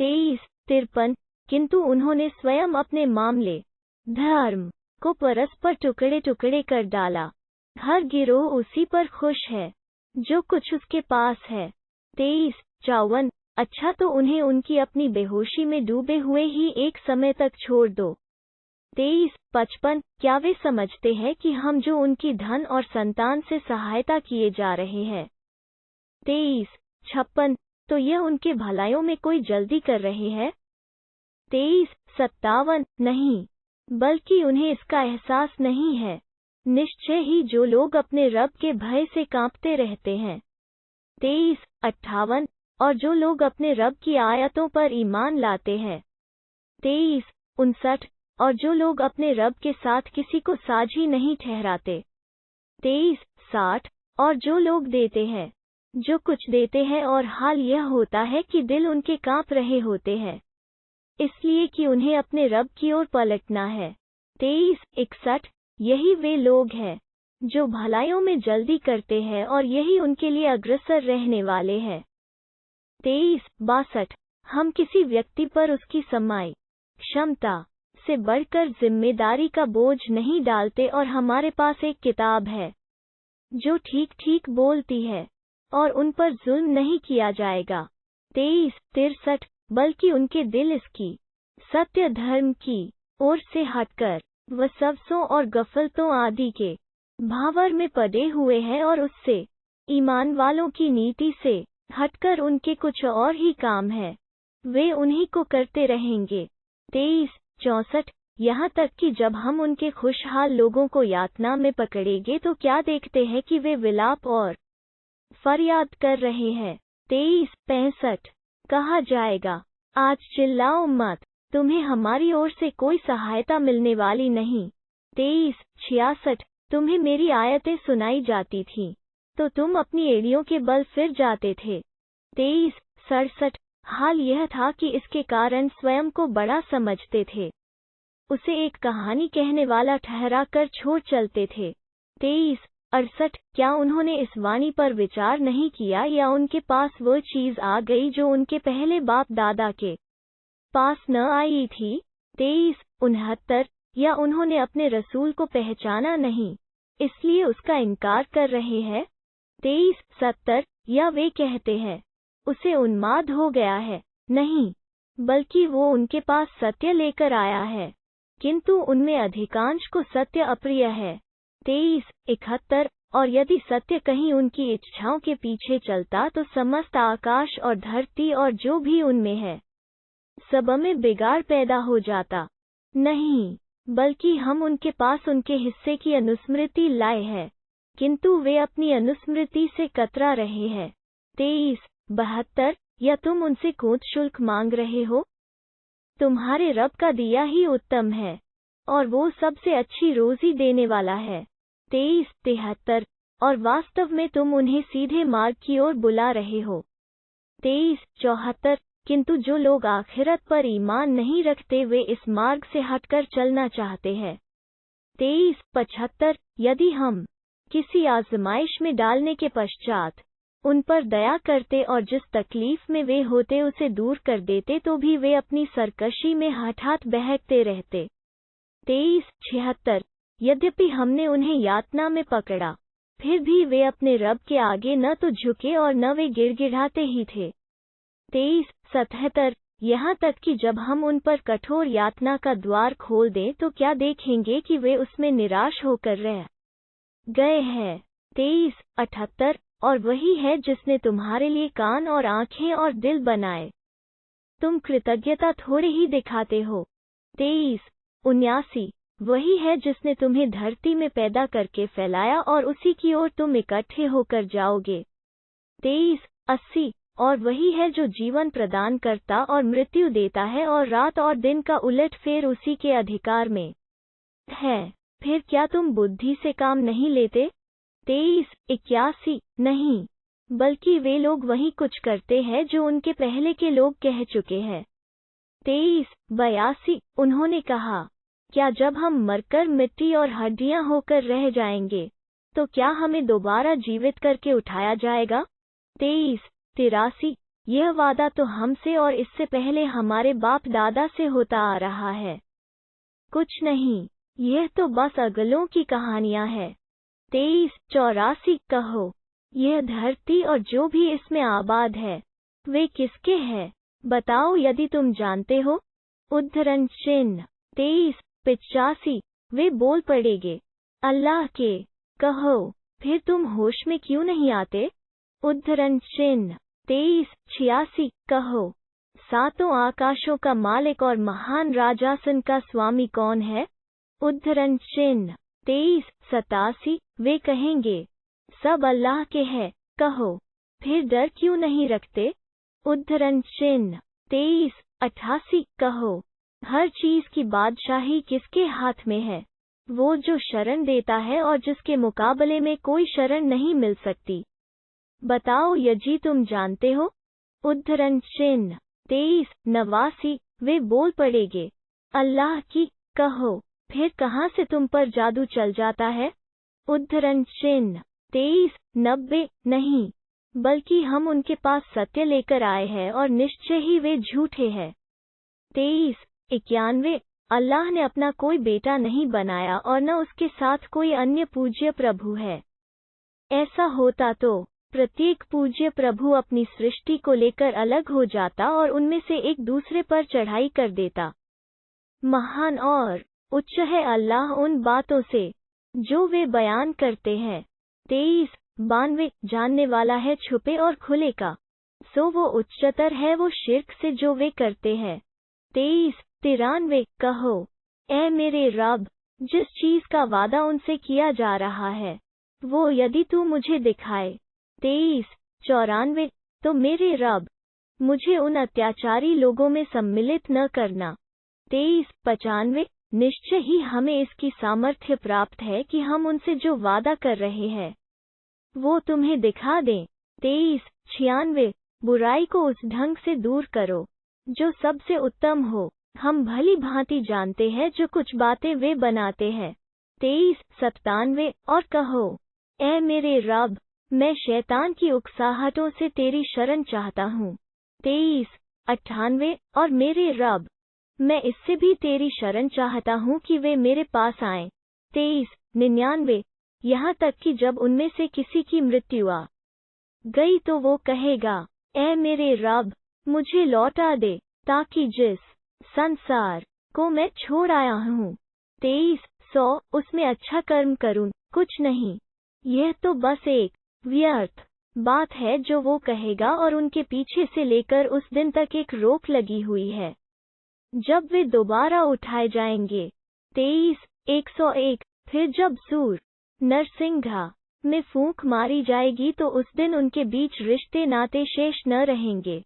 23-53 किंतु उन्होंने स्वयं अपने मामले धर्म को परस्पर टुकड़े टुकड़े कर डाला। हर गिरोह उसी पर खुश है जो कुछ उसके पास है। 23-54 अच्छा तो उन्हें उनकी अपनी बेहोशी में डूबे हुए ही एक समय तक छोड़ दो। 23-55 क्या वे समझते हैं कि हम जो उनकी धन और संतान से सहायता किए जा रहे हैं। 23-56 तो यह उनके भलाइयों में कोई जल्दी कर रहे हैं। 23-57 नहीं, बल्कि उन्हें इसका एहसास नहीं है। निश्चय ही जो लोग अपने रब के भय से कांपते रहते हैं। 23-58 और जो लोग अपने रब की आयतों पर ईमान लाते हैं। 23-59 और जो लोग अपने रब के साथ किसी को साझी नहीं ठहराते। 23-60 और जो लोग देते हैं, जो कुछ देते हैं और हाल यह होता है कि दिल उनके कांप रहे होते हैं, इसलिए कि उन्हें अपने रब की ओर पलटना है। 23-61 यही वे लोग हैं जो भलाइयों में जल्दी करते हैं और यही उनके लिए अग्रसर रहने वाले हैं। 23-62 हम किसी व्यक्ति पर उसकी समाई क्षमता से बढ़कर जिम्मेदारी का बोझ नहीं डालते और हमारे पास एक किताब है जो ठीक ठीक बोलती है और उन पर जुल्म नहीं किया जाएगा। 23-63 बल्कि उनके दिल इसकी सत्य धर्म की ओर से हटकर वसवसों और गफलतों आदि के भावर में पड़े हुए हैं और उससे ईमान वालों की नीति से हटकर उनके कुछ और ही काम है, वे उन्हीं को करते रहेंगे। 23-64 यहाँ तक कि जब हम उनके खुशहाल लोगों को यातना में पकड़ेंगे तो क्या देखते हैं कि वे विलाप और फरियाद कर रहे हैं। 23-65 कहा जाएगा, आज चिल्लाओ मत, तुम्हें हमारी ओर से कोई सहायता मिलने वाली नहीं। 23-66 तुम्हें मेरी आयतें सुनाई जाती थीं, तो तुम अपनी एड़ियों के बल फिर जाते थे। 23-67 हाल यह था कि इसके कारण स्वयं को बड़ा समझते थे, उसे एक कहानी कहने वाला ठहरा कर छोड़ चलते थे। 23-68 क्या उन्होंने इस वाणी पर विचार नहीं किया या उनके पास वो चीज़ आ गई जो उनके पहले बाप दादा के पास न आई थी। 23-69 या उन्होंने अपने रसूल को पहचाना नहीं, इसलिए उसका इनकार कर रहे हैं। 23-70 या वे कहते हैं, उसे उन्माद हो गया है। नहीं, बल्कि वो उनके पास सत्य लेकर आया है, किंतु उनमें अधिकांश को सत्य अप्रिय है। 23-71 और यदि सत्य कहीं उनकी इच्छाओं के पीछे चलता तो समस्त आकाश और धरती और जो भी उनमें है सब में बिगाड़ पैदा हो जाता। नहीं, बल्कि हम उनके पास उनके हिस्से की अनुस्मृति लाए हैं, किंतु वे अपनी अनुस्मृति से कतरा रहे हैं। 23-72 या तुम उनसे कूद शुल्क मांग रहे हो? तुम्हारे रब का दिया ही उत्तम है और वो सबसे अच्छी रोजी देने वाला है। 23-73 और वास्तव में तुम उन्हें सीधे मार्ग की ओर बुला रहे हो। 23-74 किंतु जो लोग आखिरत पर ईमान नहीं रखते वे इस मार्ग से हटकर चलना चाहते हैं। 23-75 यदि हम किसी आजमाइश में डालने के पश्चात उन पर दया करते और जिस तकलीफ में वे होते उसे दूर कर देते तो भी वे अपनी सरकशी में हठात बहकते रहते। 23-76 यद्यपि हमने उन्हें यातना में पकड़ा, फिर भी वे अपने रब के आगे न तो झुके और न वे गिड़गिड़ाते ही थे। 23-77 यहाँ तक कि जब हम उन पर कठोर यातना का द्वार खोल दें तो क्या देखेंगे कि वे उसमें निराश होकर रह गए हैं। 23-78 और वही है जिसने तुम्हारे लिए कान और आँखें और दिल बनाए, तुम कृतज्ञता थोड़े ही दिखाते हो। 23-79 वही है जिसने तुम्हें धरती में पैदा करके फैलाया और उसी की ओर तुम इकट्ठे होकर जाओगे। 23-80 और वही है जो जीवन प्रदान करता और मृत्यु देता है और रात और दिन का उलटफेर उसी के अधिकार में है। फिर क्या तुम बुद्धि से काम नहीं लेते? 23-81 नहीं, बल्कि वे लोग वही कुछ करते हैं जो उनके पहले के लोग कह चुके हैं। 23-82 उन्होंने कहा, क्या जब हम मरकर मिट्टी और हड्डियां होकर रह जाएंगे तो क्या हमें दोबारा जीवित करके उठाया जाएगा? 23-83 यह वादा तो हमसे और इससे पहले हमारे बाप दादा से होता आ रहा है। कुछ नहीं, यह तो बस अगलों की कहानियां हैं। 2384 कहो, यह धरती और जो भी इसमें आबाद है वे किसके हैं? बताओ यदि तुम जानते हो। उद्धरण चिन्ह 2385 वे बोल पड़ेंगे, अल्लाह के। कहो, फिर तुम होश में क्यों नहीं आते? उद्धरण चिन्ह 2386 कहो, सातों आकाशों का मालिक और महान राजासन का स्वामी कौन है? उद्धरण चिन्ह 2387 वे कहेंगे, सब अल्लाह के हैं। कहो, फिर डर क्यों नहीं रखते? उद्धरण चिन्ह 2388 कहो, हर चीज की बादशाही किसके हाथ में है? वो जो शरण देता है और जिसके मुकाबले में कोई शरण नहीं मिल सकती। बताओ यदि तुम जानते हो। उद्धरण चिन्ह 2389 वे बोल पड़ेंगे, अल्लाह की। कहो, फिर कहाँ से तुम पर जादू चल जाता है? उद्धरण चिन्ह 2390 नहीं, बल्कि हम उनके पास सत्य लेकर आए हैं और निश्चय ही वे झूठे हैं। 2391 अल्लाह ने अपना कोई बेटा नहीं बनाया और न उसके साथ कोई अन्य पूज्य प्रभु है। ऐसा होता तो प्रत्येक पूज्य प्रभु अपनी सृष्टि को लेकर अलग हो जाता और उनमें से एक दूसरे पर चढ़ाई कर देता। महान और उच्च है अल्लाह उन बातों से जो वे बयान करते हैं। 2392 जानने वाला है छुपे और खुले का, सो वो उच्चतर है वो शिर्क से जो वे करते हैं। 2393 कहो, ऐ मेरे रब, जिस चीज का वादा उनसे किया जा रहा है वो यदि तू मुझे दिखाए। 2394 तो मेरे रब, मुझे उन अत्याचारी लोगों में सम्मिलित न करना। 2395 निश्चय ही हमें इसकी सामर्थ्य प्राप्त है कि हम उनसे जो वादा कर रहे हैं वो तुम्हें दिखा दें। 2396 बुराई को उस ढंग से दूर करो जो सबसे उत्तम हो। हम भली भांति जानते हैं जो कुछ बातें वे बनाते हैं। 2397 और कहो, ऐ मेरे रब, मैं शैतान की उकसाहटों से तेरी शरण चाहता हूँ। 2398 और मेरे रब, मैं इससे भी तेरी शरण चाहता हूँ कि वे मेरे पास आएं। 2399 यहाँ तक कि जब उनमें से किसी की मृत्यु आ गई तो वो कहेगा, ऐ मेरे रब, मुझे लौटा दे ताकि जिस संसार को मैं छोड़ आया हूँ 2300 उसमें अच्छा कर्म करूँ। कुछ नहीं, यह तो बस एक व्यर्थ बात है जो वो कहेगा और उनके पीछे से लेकर उस दिन तक एक रोक लगी हुई है जब वे दोबारा उठाए जाएंगे। 2301 फिर जब सूर नरसिंघा में फूंक मारी जाएगी तो उस दिन उनके बीच रिश्ते नाते शेष न रहेंगे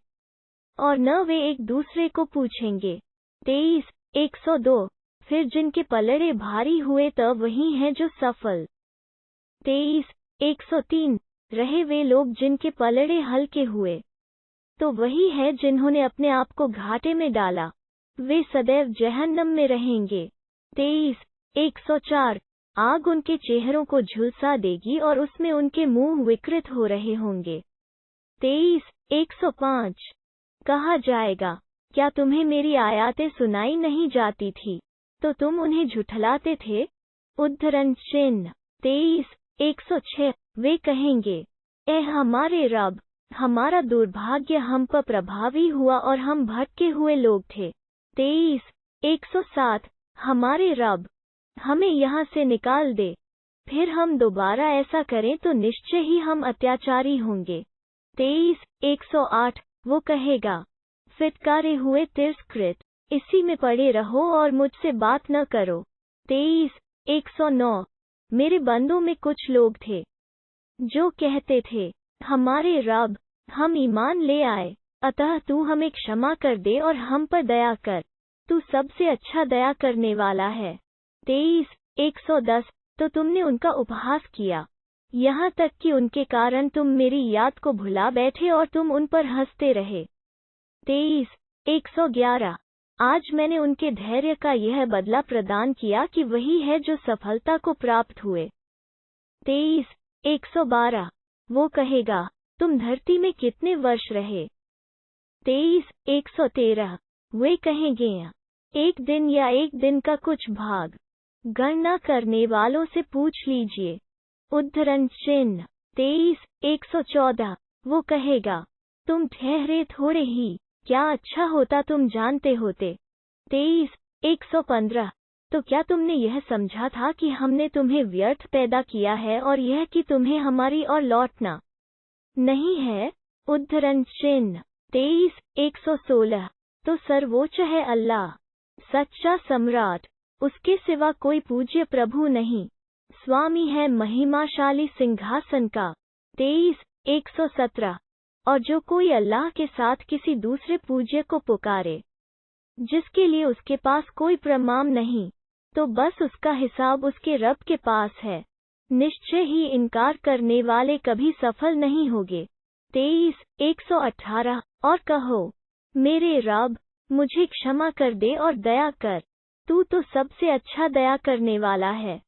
और न वे एक दूसरे को पूछेंगे। 230102 फिर जिनके पलड़े भारी हुए तब वही हैं जो सफल। 230103 रहे वे लोग जिनके पलड़े हल्के हुए तो वही है जिन्होंने अपने आप को घाटे में डाला, वे सदैव जहन्नम में रहेंगे। 230104 आग उनके चेहरों को झुलसा देगी और उसमें उनके मुंह विकृत हो रहे होंगे। 230105 कहा जाएगा, क्या तुम्हें मेरी आयातें सुनाई नहीं जाती थी तो तुम उन्हें झुठलाते थे? उद्धरण चिन्ह 230106 वे कहेंगे, ए हमारे रब, हमारा दुर्भाग्य हम पर प्रभावी हुआ और हम भटके हुए लोग थे। 230107 हमारे रब, हमें यहाँ से निकाल दे, फिर हम दोबारा ऐसा करें तो निश्चय ही हम अत्याचारी होंगे। 230108 वो कहेगा, फिटकारे हुए तिरस्कृत, इसी में पड़े रहो और मुझसे बात न करो। 230109 मेरे बंदों में कुछ लोग थे जो कहते थे, हमारे रब, हम ईमान ले आए, अतः तू हमें क्षमा कर दे और हम पर दया कर, तू सबसे अच्छा दया करने वाला है। 230110 तो तुमने उनका उपहास किया, यहाँ तक कि उनके कारण तुम मेरी याद को भुला बैठे और तुम उन पर हंसते रहे। 230111 आज मैंने उनके धैर्य का यह बदला प्रदान किया कि वही है जो सफलता को प्राप्त हुए। 230112 वो कहेगा, तुम धरती में कितने वर्ष रहे? 23:113 वे कहेंगे एक दिन या एक दिन का कुछ भाग। गणना करने वालों से पूछ लीजिए। उद्धरण चिन्ह 23:114 वो कहेगा, तुम ठहरे थोड़े ही, क्या अच्छा होता तुम जानते होते। 23:115 तो क्या तुमने यह समझा था कि हमने तुम्हें व्यर्थ पैदा किया है और यह कि तुम्हें हमारी ओर लौटना नहीं है। उद्धरण चिन्ह 23:116 तो सर्वोच्च है अल्लाह, सच्चा सम्राट, उसके सिवा कोई पूज्य प्रभु नहीं, स्वामी है महिमाशाली सिंहासन का। 23:117 और जो कोई अल्लाह के साथ किसी दूसरे पूज्य को पुकारे जिसके लिए उसके पास कोई प्रमाण नहीं, तो बस उसका हिसाब उसके रब के पास है। निश्चय ही इनकार करने वाले कभी सफल नहीं होंगे। 23:118 और कहो, मेरे रब, मुझे क्षमा कर दे और दया कर, तू तो सबसे अच्छा दया करने वाला है।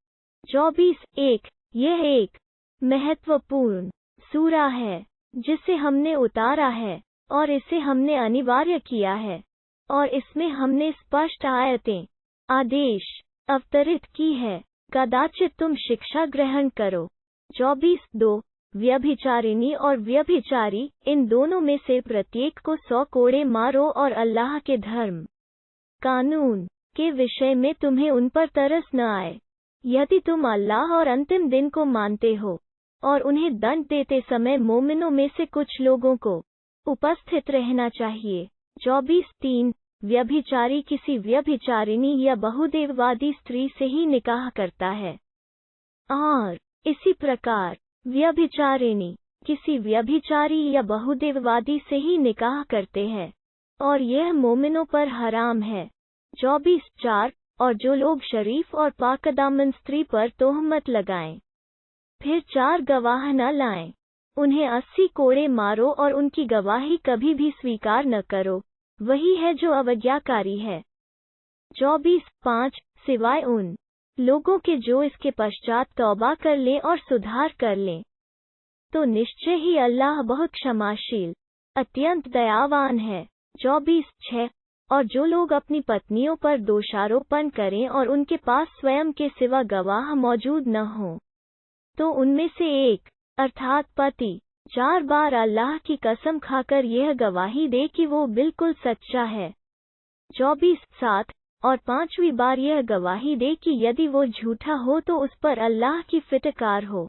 24:1 यह एक महत्वपूर्ण सूरा है जिसे हमने उतारा है और इसे हमने अनिवार्य किया है और इसमें हमने स्पष्ट आयतें आदेश अवतरित की है, कदाचित तुम शिक्षा ग्रहण करो। 24:2 व्यभिचारिणी और व्यभिचारी, इन दोनों में से प्रत्येक को 100 कोड़े मारो और अल्लाह के धर्म कानून के विषय में तुम्हें उन पर तरस न आए, यदि तुम अल्लाह और अंतिम दिन को मानते हो। और उन्हें दंड देते समय मोमिनों में से कुछ लोगों को उपस्थित रहना चाहिए। 24:3 व्यभिचारी किसी व्यभिचारिणी या बहुदेववादी स्त्री से ही निकाह करता है, और इसी प्रकार व्यभिचारिणी किसी व्यभिचारी या बहुदेववादी से ही निकाह करते हैं, और यह मोमिनों पर हराम है। 24:4 और जो लोग शरीफ और पाकदामन स्त्री पर तोहमत लगाएं, फिर 4 गवाह न लाएं, उन्हें 80 कोड़े मारो और उनकी गवाही कभी भी स्वीकार न करो, वही है जो अवज्ञाकारी है। 24:5 सिवाय उन लोगों के जो इसके पश्चात तौबा कर लें और सुधार कर लें, तो निश्चय ही अल्लाह बहुत क्षमाशील अत्यंत दयावान है। 24:6 और जो लोग अपनी पत्नियों पर दोषारोपण करें और उनके पास स्वयं के सिवा गवाह मौजूद न हो, तो उनमें से एक अर्थात पति 4 बार अल्लाह की कसम खाकर यह गवाही दे कि वो बिल्कुल सच्चा है। 24:7 और 5वीं बार यह गवाही दे कि यदि वो झूठा हो तो उस पर अल्लाह की फिटकार हो।